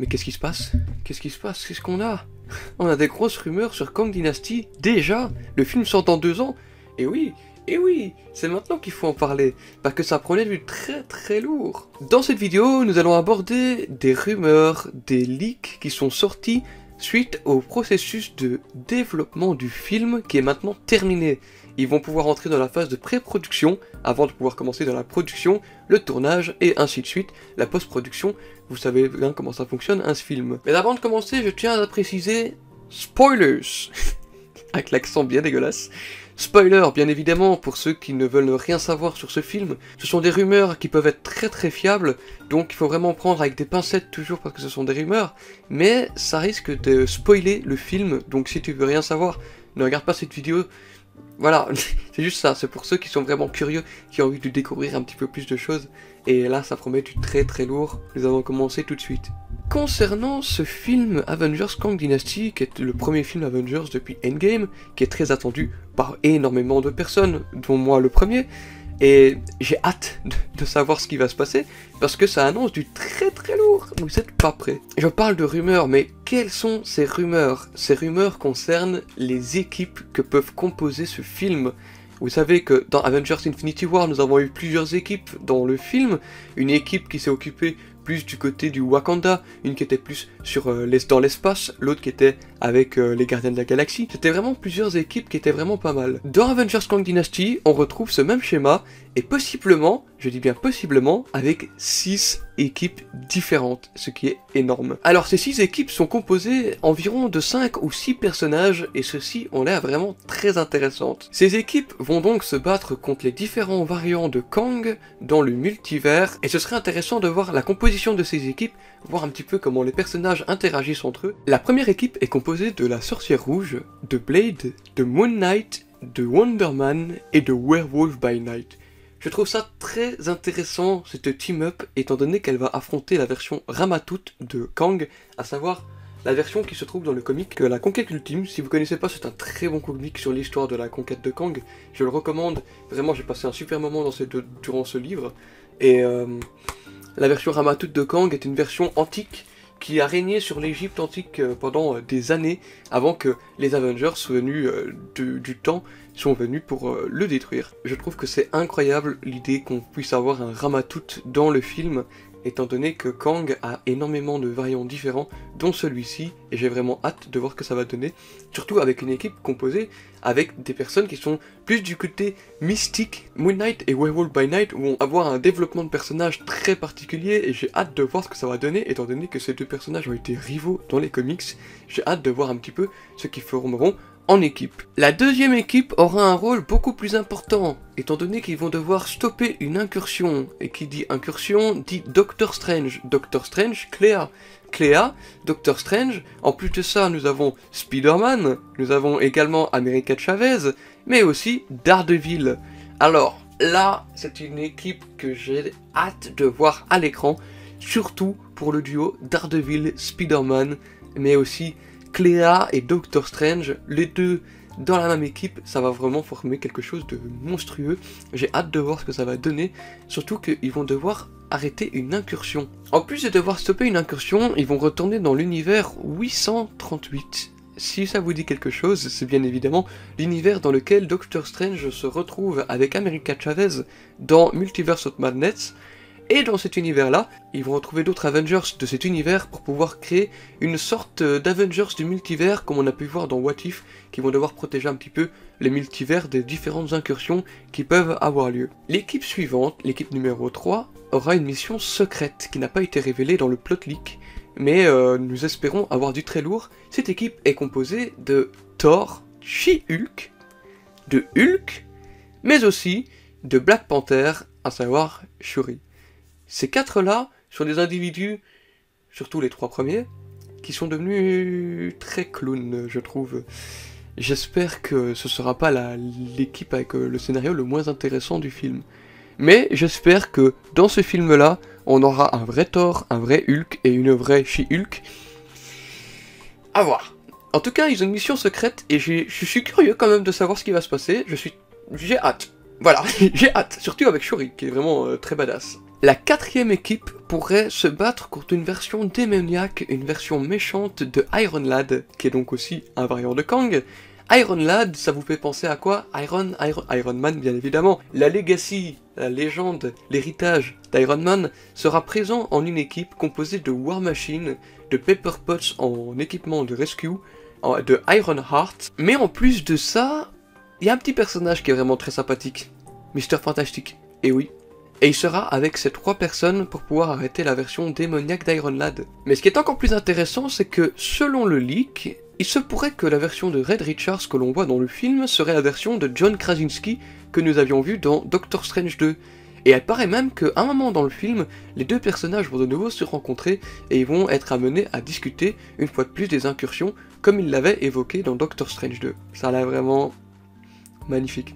Mais qu'est-ce qui se passe? Qu'est-ce qui se passe? Qu'est-ce qu'on a? On a des grosses rumeurs sur Kang Dynasty, déjà. Le film sort dans 2 ans. Et oui, c'est maintenant qu'il faut en parler, parce que ça prenait du très lourd. Dans cette vidéo, nous allons aborder des rumeurs, des leaks qui sont sortis suite au processus de développement du film qui est maintenant terminé. Ils vont pouvoir entrer dans la phase de pré-production avant de pouvoir commencer dans la production, le tournage et ainsi de suite, la post-production. Vous savez bien comment ça fonctionne un film. Mais avant de commencer, je tiens à préciser spoilers avec l'accent bien dégueulasse. Spoiler, bien évidemment, pour ceux qui ne veulent rien savoir sur ce film. Ce sont des rumeurs qui peuvent être très fiables, donc il faut vraiment prendre avec des pincettes toujours parce que ce sont des rumeurs, mais ça risque de spoiler le film, donc si tu veux rien savoir, ne regarde pas cette vidéo. Voilà, c'est juste ça, c'est pour ceux qui sont vraiment curieux, qui ont envie de découvrir un petit peu plus de choses, et là ça promet du très lourd. Nous allons commencer tout de suite. Concernant ce film Avengers Kang Dynasty, qui est le premier film Avengers depuis Endgame, qui est très attendu par énormément de personnes, dont moi le premier, et j'ai hâte de savoir ce qui va se passer, parce que ça annonce du très lourd, vous n'êtes pas prêts. Je parle de rumeurs, mais quelles sont ces rumeurs? Ces rumeurs concernent les équipes que peuvent composer ce film. Vous savez que dans Avengers Infinity War, nous avons eu plusieurs équipes dans le film, une équipe qui s'est occupée plus du côté du Wakanda, une qui était plus dans l'espace, l'autre qui était avec les Gardiens de la Galaxie. C'était vraiment plusieurs équipes qui étaient vraiment pas mal. Dans Avengers Kang Dynasty, on retrouve ce même schéma, et possiblement, je dis bien possiblement, avec 6 équipes différentes, ce qui est énorme. Alors ces 6 équipes sont composées environ de 5 ou 6 personnages, et ceux-ci ont l'air vraiment très intéressantes. Ces équipes vont donc se battre contre les différents variants de Kang dans le multivers, et ce serait intéressant de voir la composition de ces équipes, voir un petit peu comment les personnages interagissent entre eux. La première équipe est composée de la Sorcière Rouge, de Blade, de Moon Knight, de Wonder Man et de Werewolf by Night. Je trouve ça très intéressant, cette team-up, étant donné qu'elle va affronter la version Ramatout de Kang, à savoir la version qui se trouve dans le comic La Conquête Ultime. Si vous connaissez pas, c'est un très bon comic sur l'histoire de la conquête de Kang. Je le recommande, vraiment j'ai passé un super moment durant ce livre. Et la version Ramatout de Kang est une version antique qui a régné sur l'Égypte antique pendant des années, avant que les Avengers venus du temps sont venus pour le détruire. Je trouve que c'est incroyable l'idée qu'on puisse avoir un Ramatout dans le film, étant donné que Kang a énormément de variants différents, dont celui-ci, et j'ai vraiment hâte de voir ce que ça va donner, surtout avec une équipe composée avec des personnes qui sont plus du côté mystique. Moon Knight et Werewolf by Night vont avoir un développement de personnages très particulier, et j'ai hâte de voir ce que ça va donner, étant donné que ces deux personnages ont été rivaux dans les comics. J'ai hâte de voir un petit peu ce qu'ils formeront en équipe. La deuxième équipe aura un rôle beaucoup plus important, étant donné qu'ils vont devoir stopper une incursion, et qui dit incursion dit Doctor Strange. Doctor Strange, Cléa, Doctor Strange. En plus de ça, nous avons Spider-Man, nous avons également America Chavez, mais aussi Daredevil. Alors là, c'est une équipe que j'ai hâte de voir à l'écran, surtout pour le duo Daredevil-Spider-Man, mais aussi Cléa et Doctor Strange, les deux dans la même équipe, ça va vraiment former quelque chose de monstrueux. J'ai hâte de voir ce que ça va donner, surtout qu'ils vont devoir arrêter une incursion. En plus de devoir stopper une incursion, ils vont retourner dans l'univers 838. Si ça vous dit quelque chose, c'est bien évidemment l'univers dans lequel Doctor Strange se retrouve avec America Chavez dans Multiverse of Madness. Et dans cet univers-là, ils vont retrouver d'autres Avengers de cet univers pour pouvoir créer une sorte d'Avengers du multivers, comme on a pu voir dans What If, qui vont devoir protéger un petit peu les multivers des différentes incursions qui peuvent avoir lieu. L'équipe suivante, l'équipe numéro 3, aura une mission secrète qui n'a pas été révélée dans le plot leak, mais nous espérons avoir du très lourd. Cette équipe est composée de Thor, She-Hulk, de Hulk, mais aussi de Black Panther, à savoir Shuri. Ces 4-là sont des individus, surtout les 3 premiers, qui sont devenus très clowns, je trouve. J'espère que ce sera pas l'équipe avec le scénario le moins intéressant du film. Mais j'espère que dans ce film-là, on aura un vrai Thor, un vrai Hulk et une vraie She-Hulk. À voir. En tout cas, ils ont une mission secrète et je suis curieux quand même de savoir ce qui va se passer. J'ai hâte. Voilà, j'ai hâte, surtout avec Shuri, qui est vraiment très badass. La quatrième équipe pourrait se battre contre une version démoniaque, une version méchante de Iron Lad, qui est donc aussi un variant de Kang. Iron Lad, ça vous fait penser à quoi? Iron Man, bien évidemment. La legacy, la légende, l'héritage d'Iron Man sera présent en une équipe composée de War Machine, de Pepper Potts en équipement de rescue, de Iron Heart. Mais en plus de ça, il y a un petit personnage qui est vraiment très sympathique. Mr. Fantastic. Et oui. Et il sera avec ces 3 personnes pour pouvoir arrêter la version démoniaque d'Iron Lad. Mais ce qui est encore plus intéressant, c'est que selon le leak, il se pourrait que la version de Reed Richards que l'on voit dans le film serait la version de John Krasinski que nous avions vu dans Doctor Strange 2. Et il paraît même qu'à un moment dans le film, les 2 personnages vont de nouveau se rencontrer et ils vont être amenés à discuter une fois de plus des incursions comme ils l'avaient évoqué dans Doctor Strange 2. Ça a l'air vraiment magnifique.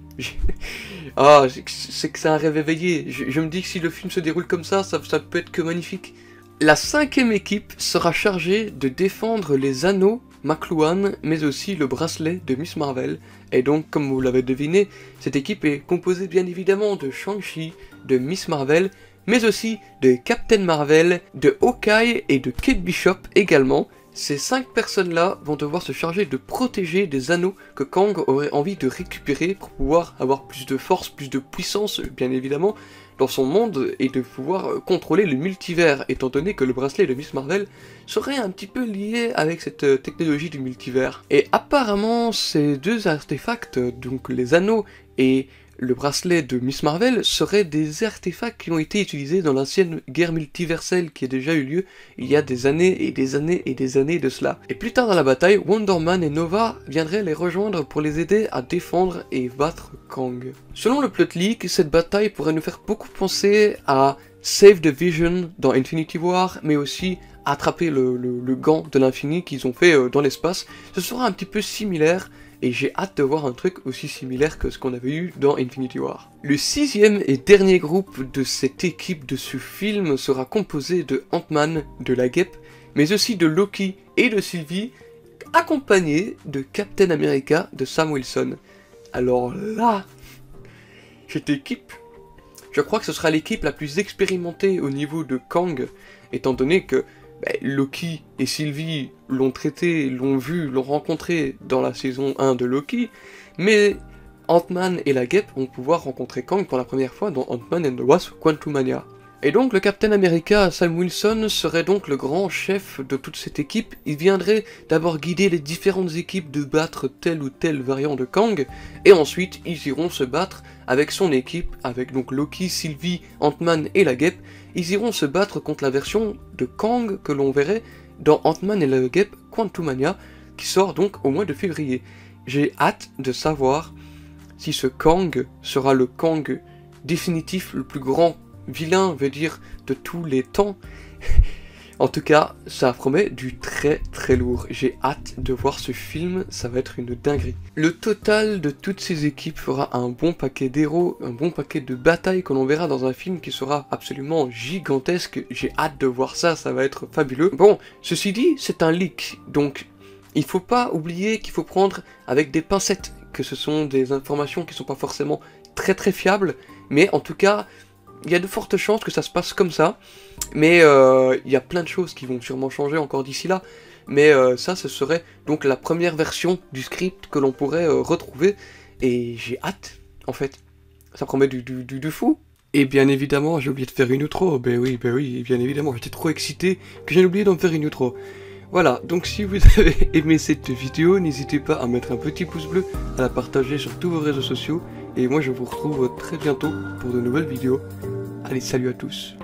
Ah, c'est que c'est un rêve éveillé. Je me dis que si le film se déroule comme ça peut être que magnifique. La 5e équipe sera chargée de défendre les anneaux McLuhan, mais aussi le bracelet de Miss Marvel. Et donc, comme vous l'avez deviné, cette équipe est composée bien évidemment de Shang-Chi, de Miss Marvel, mais aussi de Captain Marvel, de Hawkeye et de Kate Bishop également. Ces 5 personnes-là vont devoir se charger de protéger des anneaux que Kang aurait envie de récupérer pour pouvoir avoir plus de force, plus de puissance, bien évidemment, dans son monde et de pouvoir contrôler le multivers, étant donné que le bracelet de Miss Marvel serait un petit peu lié avec cette technologie du multivers. Et apparemment, ces 2 artefacts, donc les anneaux et le bracelet de Miss Marvel, seraient des artefacts qui ont été utilisés dans l'ancienne guerre multiverselle qui a déjà eu lieu il y a des années et des années et des années de cela. Et plus tard dans la bataille, Wonder Man et Nova viendraient les rejoindre pour les aider à défendre et battre Kang. Selon le plot leak, cette bataille pourrait nous faire beaucoup penser à Save the Vision dans Infinity War, mais aussi attraper le gant de l'infini qu'ils ont fait dans l'espace. Ce sera un petit peu similaire, et j'ai hâte de voir un truc aussi similaire que ce qu'on avait eu dans Infinity War. Le 6e et dernier groupe de cette équipe de ce film sera composé de Ant-Man, de la Guêpe, mais aussi de Loki et de Sylvie, accompagné de Captain America de Sam Wilson. Alors là, cette équipe, je crois que ce sera l'équipe la plus expérimentée au niveau de Kang, étant donné que Loki et Sylvie l'ont traité, l'ont vu, l'ont rencontré dans la saison 1 de Loki, mais Ant-Man et la Guêpe vont pouvoir rencontrer Kang pour la première fois dans Ant-Man and the Wasp Quantumania. Et donc le Captain America, Sam Wilson, serait donc le grand chef de toute cette équipe. Il viendrait d'abord guider les différentes équipes de battre tel ou tel variant de Kang, et ensuite ils iront se battre avec son équipe, avec donc Loki, Sylvie, Ant-Man et la Guêpe. Ils iront se battre contre la version de Kang que l'on verrait dans Ant-Man et la Guêpe Quantumania, qui sort donc au mois de février. J'ai hâte de savoir si ce Kang sera le Kang définitif, le plus grand vilain, veut dire, de tous les temps. En tout cas, ça promet du très très lourd. J'ai hâte de voir ce film, ça va être une dinguerie. Le total de toutes ces équipes fera un bon paquet d'héros, un bon paquet de batailles que l'on verra dans un film qui sera absolument gigantesque. J'ai hâte de voir ça, ça va être fabuleux. Bon, ceci dit, c'est un leak, donc il faut pas oublier qu'il faut prendre avec des pincettes, que ce sont des informations qui sont pas forcément très très fiables, mais en tout cas, il y a de fortes chances que ça se passe comme ça, mais il y a plein de choses qui vont sûrement changer encore d'ici là, mais ça, ce serait donc la première version du script que l'on pourrait retrouver, et j'ai hâte, en fait. Ça promet du fou. Et bien évidemment, j'ai oublié de faire une outro, ben oui, bien évidemment, j'étais trop excité que j'ai oublié d'en faire une outro. Voilà, donc si vous avez aimé cette vidéo, n'hésitez pas à mettre un petit pouce bleu, à la partager sur tous vos réseaux sociaux, et moi je vous retrouve très bientôt pour de nouvelles vidéos. Allez, salut à tous.